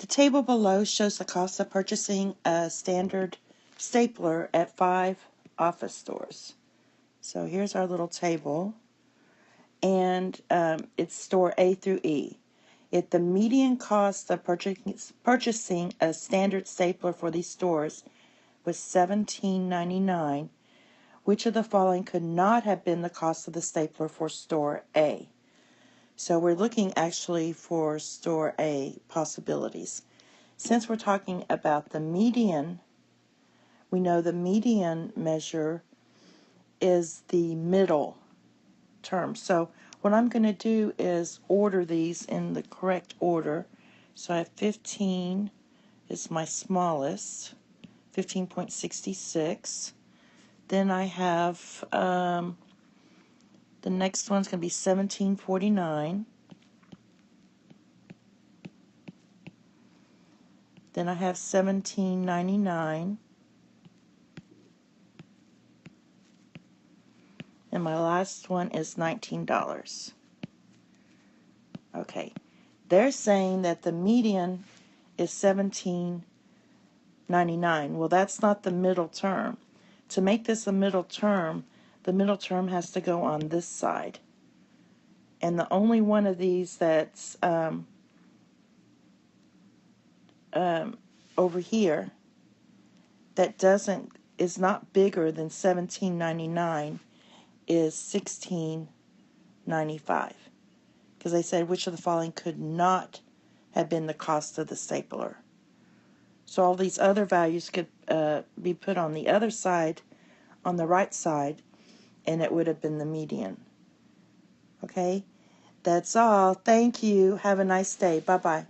The table below shows the cost of purchasing a standard stapler at 5 office stores. So here's our little table, and it's store A through E. If the median cost of purchasing a standard stapler for these stores was $17.99, which of the following could not have been the cost of the stapler for store A? So we're looking actually for store A possibilities. Since we're talking about the median, we know the median measure is the middle term. So what I'm going to do is order these in the correct order. So I have 15 is my smallest, 15.66. Then I have the next one's going to be 17.49. Then I have 17.99. And my last one is $19. Okay. They're saying that the median is $17.99. Well, that's not the middle term. To make this a middle term, the middle term has to go on this side. And the only one of these that's over here that is not bigger than $17.99 is $16.95. Because they said which of the following could not have been the cost of the stapler. So all these other values could be put on the other side, on the right side, and it would have been the median. Okay? That's all. Thank you. Have a nice day. Bye-bye.